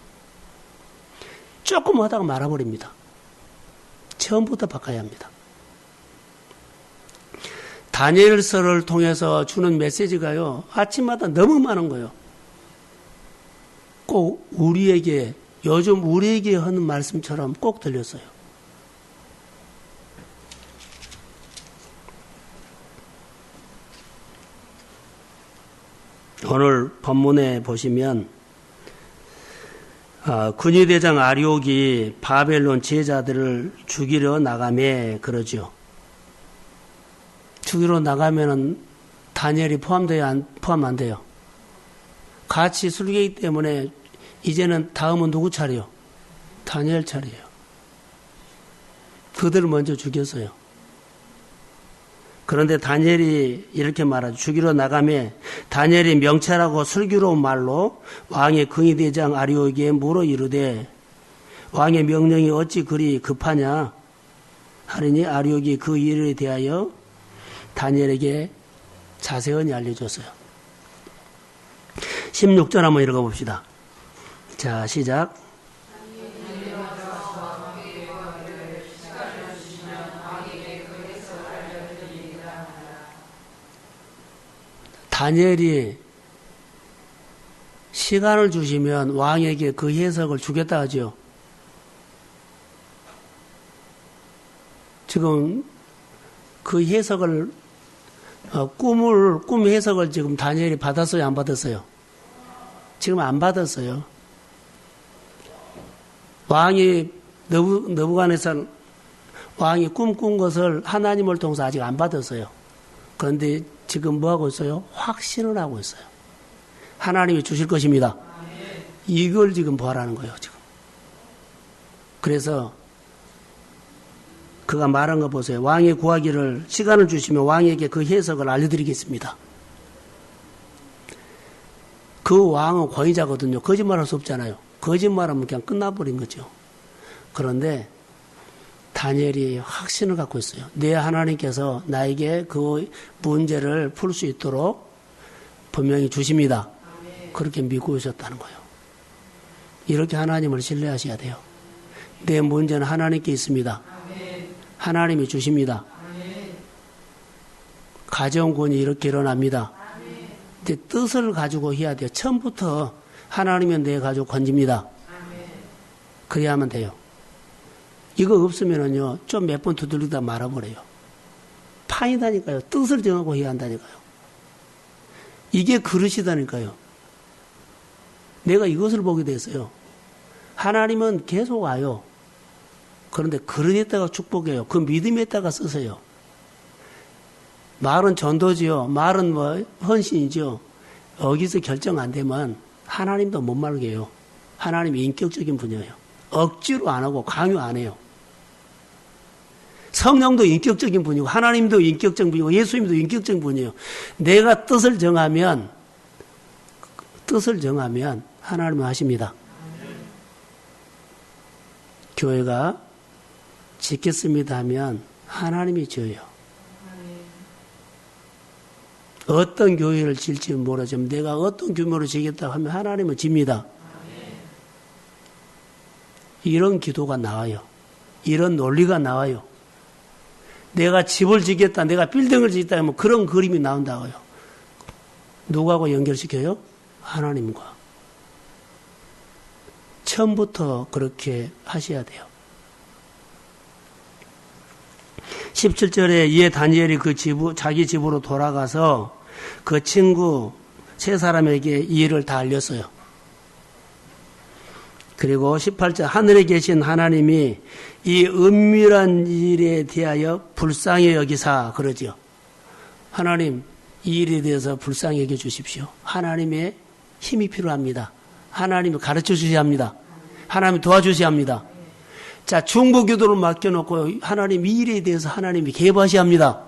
조금 하다가 말아버립니다. 처음부터 바꿔야 합니다. 다니엘서를 통해서 주는 메시지가요. 아침마다 너무 많은 거예요. 꼭 우리에게 요즘 우리에게 하는 말씀처럼 꼭 들렸어요. 오늘 본문에 보시면 군의대장 아리옥이 바벨론 제자들을 죽이러 나가매 그러죠. 죽이러 나가면은 다니엘이 포함 안 돼요. 같이 술객이기 때문에 이제는 다음은 누구 차례요? 다니엘 차례예요. 그들을 먼저 죽였어요. 그런데 다니엘이 이렇게 말하죠. 죽이러 나가매 다니엘이 명찰하고 슬기로운 말로 왕의 근위대장 아리옥에게 물어 이르되 왕의 명령이 어찌 그리 급하냐 하리니 아리옥이 그 일에 대하여 다니엘에게 자세히 알려줬어요. 16절 한번 읽어봅시다. 자, 시작. 다니엘이 시간을 주시면 왕에게 그 해석을 주겠다 하죠. 지금 그 해석을 꿈 해석을 지금 다니엘이 받았어요, 안 받았어요? 지금 안 받았어요. 왕이 너부갓네살 왕이 꿈꾼 것을 하나님을 통해서 아직 안 받았어요. 그런데 지금 뭐 하고 있어요? 확신을 하고 있어요. 하나님이 주실 것입니다. 이걸 지금 보라는 거예요, 지금. 그래서 그가 말한 거 보세요. 왕이 구하기를 시간을 주시면 왕에게 그 해석을 알려드리겠습니다. 그 왕은 권위자거든요. 거짓말할 수 없잖아요. 거짓말하면 그냥 끝나버린 거죠. 그런데 다니엘이 확신을 갖고 있어요. 내 하나님께서 나에게 그 문제를 풀 수 있도록 분명히 주십니다. 그렇게 믿고 있었다는 거예요. 이렇게 하나님을 신뢰하셔야 돼요. 내 문제는 하나님께 있습니다. 하나님이 주십니다. 가정권이 이렇게 일어납니다. 근데 뜻을 가지고 해야 돼요. 처음부터 하나님은 내 가지고 건집니다. 그래야 하면 돼요. 이거 없으면은요, 좀 몇 번 두들리다 말아버려요. 파이다니까요. 뜻을 정하고 해야 한다니까요. 이게 그릇이다니까요. 내가 이것을 보게 됐어요. 하나님은 계속 와요. 그런데 그릇에다가 축복해요. 그 믿음에다가 쓰세요. 말은 전도지요. 말은 헌신이죠. 여기서 결정 안 되면 하나님도 못 말게 해요. 하나님이 인격적인 분이에요. 억지로 안 하고 강요 안 해요. 성령도 인격적인 분이고 하나님도 인격적인 분이고 예수님도 인격적인 분이에요. 내가 뜻을 정하면 뜻을 정하면 하나님은 하십니다. 교회가 짓겠습니다 하면 하나님이 지어요. 어떤 교회를 지을지 모르지만 내가 어떤 규모로 지겠다고 하면 하나님은 집니다. 이런 기도가 나와요. 이런 논리가 나와요. 내가 집을 지겠다, 내가 빌딩을 지겠다 하면 그런 그림이 나온다고요. 누구하고 연결시켜요? 하나님과. 처음부터 그렇게 하셔야 돼요. 17절에 이에 다니엘이 자기 집으로 돌아가서 그 친구 세 사람에게 이 일을 다 알렸어요. 그리고 18절 하늘에 계신 하나님이 이 은밀한 일에 대하여 불쌍히 여기사 그러죠. 하나님 이 일에 대해서 불쌍히 여겨 주십시오. 하나님의 힘이 필요합니다. 하나님이 가르쳐 주셔야 합니다. 하나님이 도와주셔야 합니다. 자, 중보기도를 맡겨놓고 하나님 이 일에 대해서 하나님이 개입하셔야 합니다.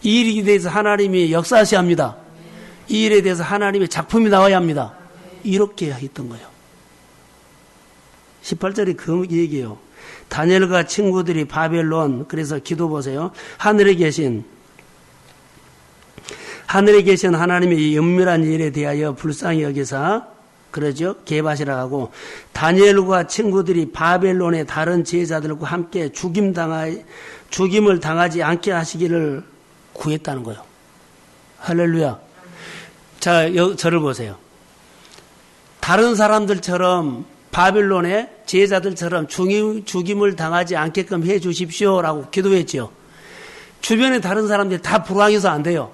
이 일에 대해서 하나님이 역사하셔야 합니다. 이 일에 대해서 하나님의 작품이 나와야 합니다. 이렇게 했던 거예요. 18절이 그 얘기예요. 다니엘과 친구들이 바벨론, 그래서 기도 보세요. 하늘에 계신 하나님의 이 은밀한 일에 대하여 불쌍히 여기사 그러죠. 개입하시라고 하고 다니엘과 친구들이 바벨론의 다른 제자들과 함께 죽임을 당하지 않게 하시기를 구했다는 거예요. 할렐루야. 자, 저를 보세요. 다른 사람들처럼 바벨론의 제자들처럼 죽임을 당하지 않게끔 해 주십시오라고 기도했죠. 주변에 다른 사람들이 다 불황해서 안 돼요.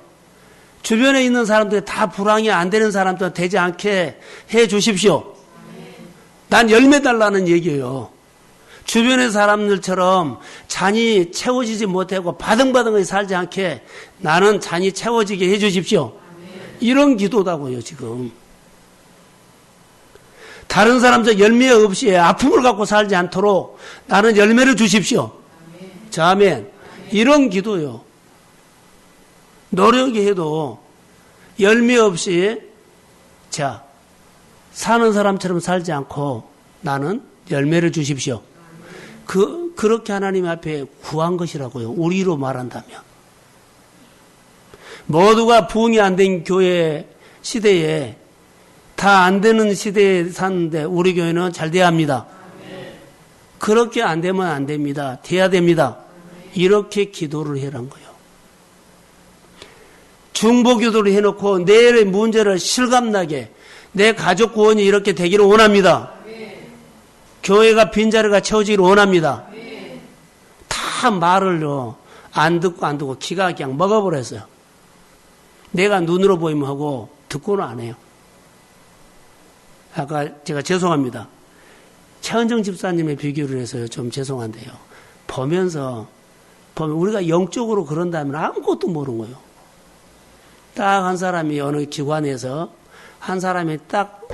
주변에 있는 사람들이 다 불황이 안 되는 사람들은 되지 않게 해 주십시오. 난 열매 달라는 얘기예요. 주변의 사람들처럼 잔이 채워지지 못하고 바등바등하게 살지 않게 나는 잔이 채워지게 해 주십시오. 이런 기도다고요, 지금. 다른 사람들 열매 없이 아픔을 갖고 살지 않도록 나는 열매를 주십시오. 자, 아멘. 이런 기도요. 노력이 해도 열매 없이 자 사는 사람처럼 살지 않고 나는 열매를 주십시오. 그렇게 하나님 앞에 구한 것이라고요. 우리로 말한다면. 모두가 부흥이 안 된 교회 시대에 다 안 되는 시대에 사는데 우리 교회는 잘 돼야 합니다. 그렇게 안 되면 안 됩니다. 돼야 됩니다. 이렇게 기도를 해란 거예요. 중보기도를 해놓고 내 문제를 실감나게 내 가족 구원이 이렇게 되기를 원합니다. 교회가 빈자리가 채워지기를 원합니다. 다 말을 안 듣고 기가 그냥 먹어버렸어요. 내가 눈으로 보이면 하고 듣고는 안 해요. 아까 제가 죄송합니다. 최은정 집사님의 비교를 해서요. 좀 죄송한데요. 보면 우리가 영적으로 그런다면 아무것도 모르는 거예요. 딱 한 사람이 어느 기관에서 한 사람이 딱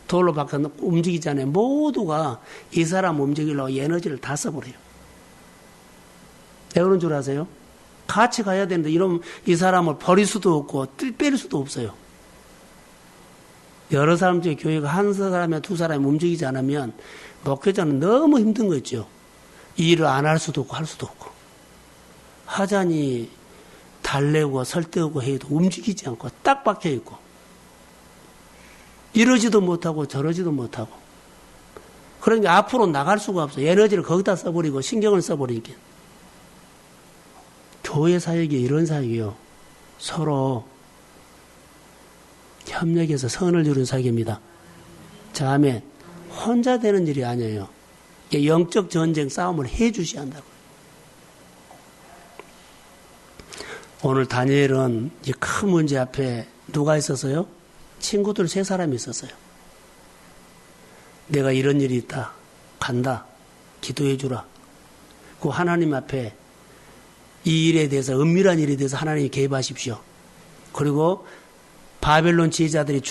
돌로 박혀 움직이잖아요. 모두가 이 사람 움직이려고 에너지를 다 써버려요. 왜 그런 줄 아세요? 같이 가야 되는데 이러면 이 사람을 버릴 수도 없고 빼릴 수도 없어요. 여러 사람 중에 교회가 한 사람이나 두 사람이 움직이지 않으면 목회자는 너무 힘든 거 있죠. 이 일을 안 할 수도 없고 할 수도 없고. 하자니 달래고 설득하고 해도 움직이지 않고 딱 박혀 있고 이러지도 못하고 저러지도 못하고 그러니까 앞으로 나갈 수가 없어요. 에너지를 거기다 써버리고 신경을 써버리기. 교회 사역이 이런 사역이요. 서로 협력해서 선을 이루는 사역입니다. 자, 아멘. 혼자 되는 일이 아니에요. 영적 전쟁 싸움을 해 주셔야 한다고요. 오늘 다니엘은 이 큰 문제 앞에 누가 있었어요? 친구들 3사람이 있었어요. 내가 이런 일이 있다. 간다. 기도해 주라. 그 하나님 앞에 이 일에 대해서 은밀한 일에 대해서 하나님이 개입하십시오. 그리고 바벨론 지휘자들이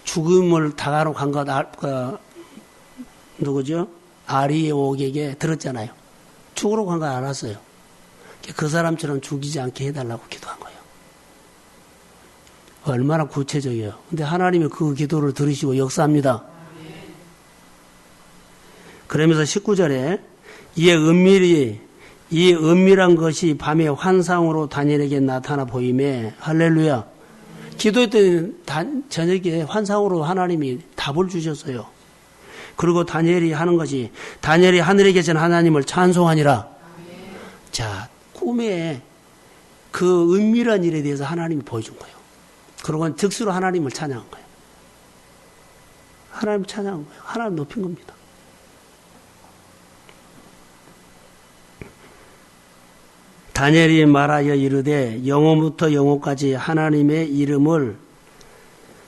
죽음을 당하러 간 것 누구죠? 아리옥에게 들었잖아요. 죽으러 간 거 알았어요. 그 사람처럼 죽이지 않게 해달라고 기도한 거예요. 얼마나 구체적이에요. 근데 하나님이 그 기도를 들으시고 역사합니다. 그러면서 19절에 이 은밀한 것이 밤에 환상으로 다니엘에게 나타나 보임에 할렐루야. 기도했더니 저녁에 환상으로 하나님이 답을 주셨어요. 그리고 다니엘이 하는 것이 다니엘이 하늘에 계신 하나님을 찬송하니라. 자, 꿈에 그 은밀한 일에 대해서 하나님이 보여준 거예요. 그러고 즉시로 하나님을 찬양한 거예요. 하나님을 찬양한 거예요. 하나님 높인 겁니다. 다니엘이 말하여 이르되 영혼부터 영혼까지 하나님의 이름을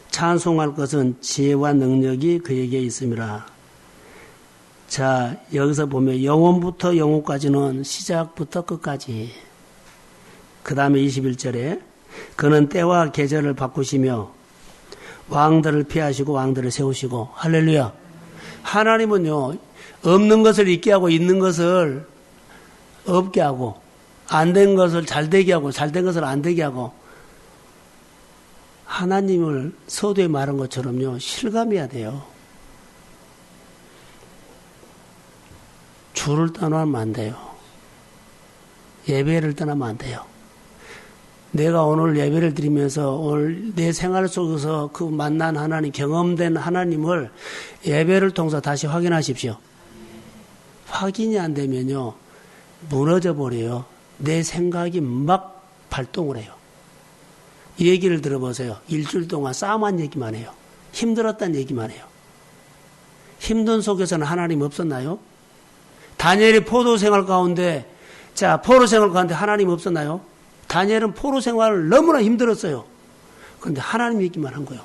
찬송할 것은 지혜와 능력이 그에게 있음이라. 자, 여기서 보면 영혼부터 영혼까지는 시작부터 끝까지. 그 다음에 21절에 그는 때와 계절을 바꾸시며 왕들을 피하시고 왕들을 세우시고. 할렐루야. 하나님은요, 없는 것을 있게 하고 있는 것을 없게 하고 안 된 것을 잘 되게 하고 잘 된 것을 안 되게 하고. 하나님을 서두에 말한 것처럼요, 실감해야 돼요. 주를 떠나면 안 돼요. 예배를 떠나면 안 돼요. 내가 오늘 예배를 드리면서 오늘 내 생활 속에서 그 만난 하나님, 경험된 하나님을 예배를 통해서 다시 확인하십시오. 확인이 안 되면요, 무너져 버려요. 내 생각이 막 발동을 해요. 이 얘기를 들어보세요. 일주일 동안 싸움한 얘기만 해요. 힘들었다는 얘기만 해요. 힘든 속에서는 하나님 없었나요? 다니엘이 포로 생활 가운데, 자, 포로 생활 가운데 하나님 없었나요? 다니엘은 포로 생활을 너무나 힘들었어요. 그런데 하나님 얘기만 한 거예요.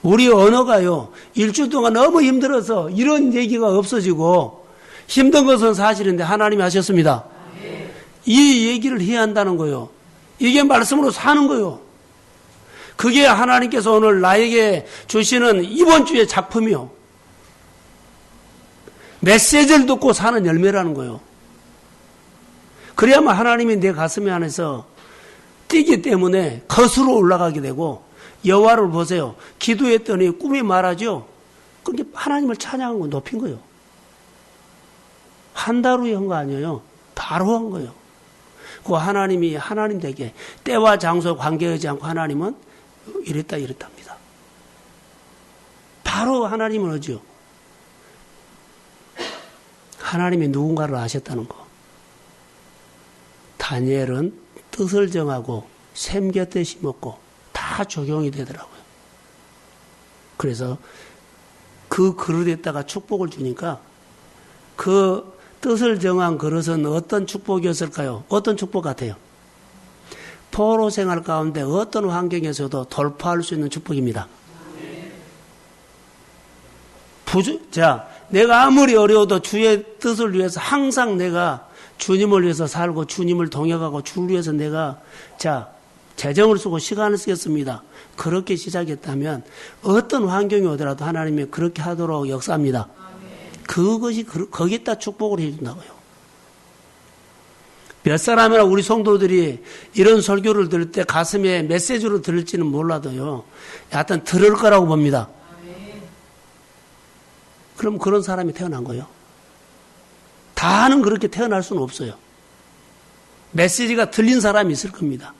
우리 언어가요, 일주일 동안 너무 힘들어서 이런 얘기가 없어지고, 힘든 것은 사실인데 하나님이 하셨습니다. 이 얘기를 해야 한다는 거예요. 이게 말씀으로 사는 거예요. 그게 하나님께서 오늘 나에게 주시는 이번 주의 작품이요. 메시지를 듣고 사는 열매라는 거예요. 그래야만 하나님이 내 가슴 안에서 뛰기 때문에 거슬러 올라가게 되고, 여호와를 보세요. 기도했더니 꿈이 말하죠. 그게 하나님을 찬양하고 높인 거예요. 한 달 후에 한 거 아니에요. 바로 한 거예요. 그 하나님이 하나님 되게 때와 장소 관계하지 않고 하나님은 이랬다 합니다. 바로 하나님은 하죠. 하나님이 누군가를 아셨다는 거. 다니엘은 뜻을 정하고 샘 곁에 심었고 다 적용이 되더라고요. 그래서 그 그릇에다가 축복을 주니까 그 뜻을 정한 그릇은 어떤 축복이었을까요? 어떤 축복 같아요? 포로 생활 가운데 어떤 환경에서도 돌파할 수 있는 축복입니다. 자, 내가 아무리 어려워도 주의 뜻을 위해서 항상 내가 주님을 위해서 살고 주님을 동역하고 주를 위해서 내가 재정을 쓰고 시간을 쓰겠습니다. 그렇게 시작했다면 어떤 환경이 오더라도 하나님이 그렇게 하도록 역사합니다. 그것이 거기다 축복을 해준다고요. 몇 사람이나 우리 성도들이 이런 설교를 들을 때 가슴에 메시지로 들을지는 몰라도요, 하여튼 들을 거라고 봅니다. 그럼 그런 사람이 태어난 거예요. 다는 그렇게 태어날 수는 없어요. 메시지가 들린 사람이 있을 겁니다.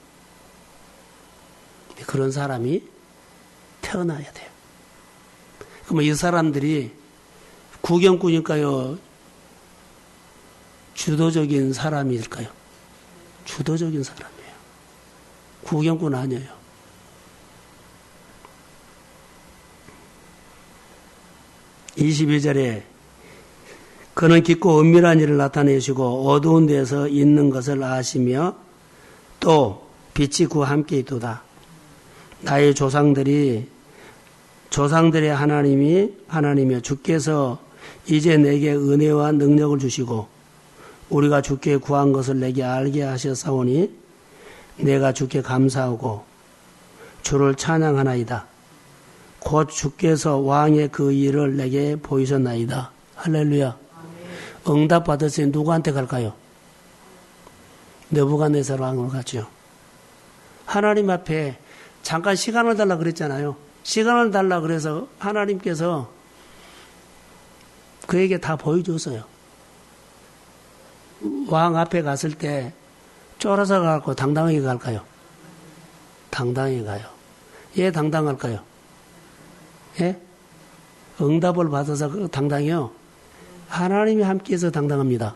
그런 사람이 태어나야 돼요. 그러면 이 사람들이 구경꾼일까요? 주도적인 사람일까요? 주도적인 사람이에요. 구경꾼 아니에요. (22절에) 그는 깊고 은밀한 일을 나타내시고 어두운 데서 있는 것을 아시며 또 빛이 그와 함께 있도다. 나의 조상들의 하나님이며 주께서 이제 내게 은혜와 능력을 주시고 우리가 주께 구한 것을 내게 알게 하셨사오니 내가 주께 감사하고 주를 찬양하나이다. 곧 주께서 왕의 그 일을 내게 보이셨나이다. 할렐루야. 응답 받았으니 누구한테 갈까요? 느부갓네살 왕으로 가죠. 하나님 앞에 잠깐 시간을 달라 그랬잖아요. 시간을 달라 그래서 하나님께서 그에게 다 보여줬어요. 왕 앞에 갔을 때 쫄아서 가고 당당하게 갈까요? 당당하게 가요. 예, 당당할까요? 예? 응답을 받아서 당당해요. 하나님이 함께해서 당당합니다.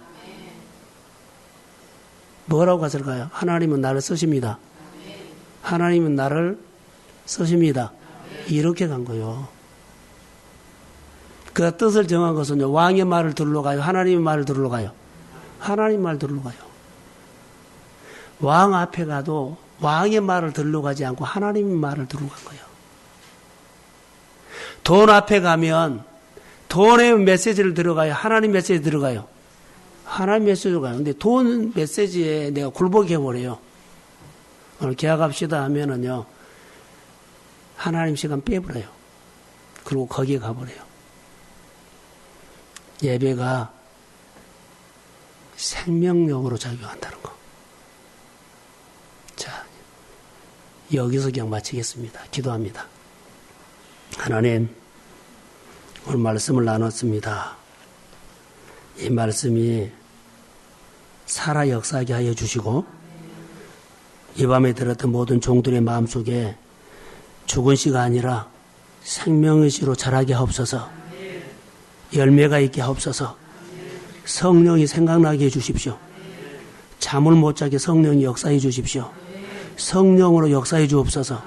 뭐라고 갔을까요? 하나님은 나를 쓰십니다. 하나님은 나를 쓰십니다. 이렇게 간 거예요. 그 뜻을 정한 것은요, 왕의 말을 들으러 가요? 하나님의 말을 들으러 가요? 하나님 말 들으러 가요. 왕 앞에 가도 왕의 말을 들으러 가지 않고 하나님의 말을 들으러 간 거예요. 돈 앞에 가면 돈의 메시지를 들어가요? 하나님 메시지 들어가요? 하나님 메시지로 가요. 근데 돈 메시지에 내가 굴복해버려요. 오늘 계약합시다 하면은요, 하나님 시간 빼버려요. 그리고 거기에 가버려요. 예배가 생명력으로 작용한다는 거. 자, 여기서 그냥 마치겠습니다. 기도합니다. 하나님, 오늘 말씀을 나눴습니다. 이 말씀이 살아 역사하게 하여 주시고, 이 밤에 들었던 모든 종들의 마음속에 죽은 씨가 아니라 생명의 씨로 자라게 하옵소서. 열매가 있게 하옵소서. 성령이 생각나게 해주십시오. 잠을 못 자게 성령이 역사해 주십시오. 성령으로 역사해 주옵소서.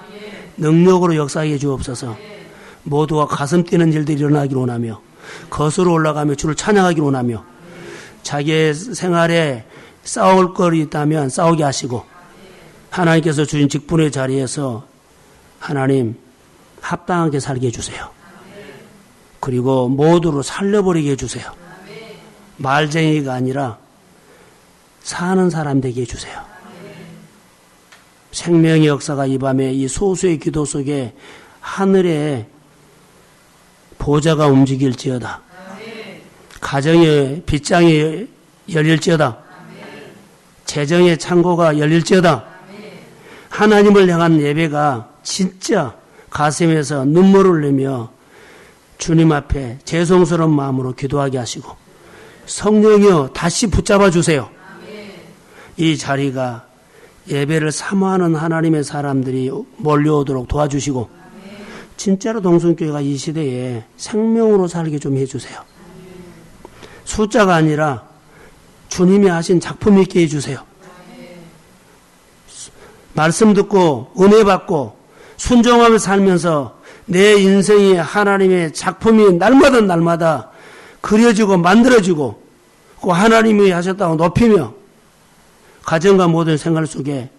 능력으로 역사해 주옵소서. 모두가 가슴 뛰는 일들이 일어나기를 원하며 거스로 올라가며 주를 찬양하기를 원하며 자기의 생활에 싸울 거리 있다면 싸우게 하시고 하나님께서 주신 직분의 자리에서 하나님 합당하게 살게 해주세요. 그리고 모두를 살려버리게 해주세요. 말쟁이가 아니라 사는 사람 되게 해주세요. 생명의 역사가 이 밤에 이 소수의 기도 속에 하늘에 보좌가 움직일지어다. 가정의 빗장이 열릴지어다. 재정의 창고가 열릴지어다. 하나님을 향한 예배가 진짜 가슴에서 눈물을 흘리며 주님 앞에 죄송스러운 마음으로 기도하게 하시고 성령이여 다시 붙잡아 주세요. 이 자리가 예배를 사모하는 하나님의 사람들이 몰려오도록 도와주시고 진짜로 동성교회가 이 시대에 생명으로 살게 좀 해주세요. 숫자가 아니라 주님이 하신 작품 있게 해주세요. 말씀 듣고 은혜 받고 순종하며 살면서 내 인생이 하나님의 작품이 날마다 그려지고 만들어지고 그 하나님이 하셨다고 높이며 가정과 모든 생활 속에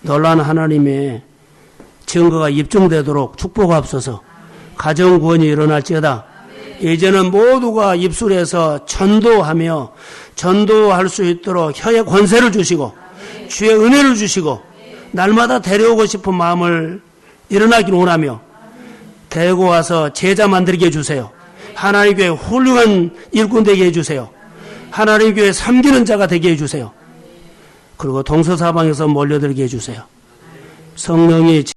놀라운 하나님의 증거가 입증되도록 축복하옵소서. 가정 구원이 일어날지어다. 이제는 모두가 입술에서 전도하며 전도할 수 있도록 혀의 권세를 주시고 주의 은혜를 주시고 날마다 데려오고 싶은 마음을 일어나기를 원하며 데리고 와서 제자 만들게 해주세요. 하나님 교회 훌륭한 일꾼 되게 해주세요. 하나님 교회 섬기는 자가 되게 해주세요. 그리고 동서사방에서 몰려들게 해주세요. 성령이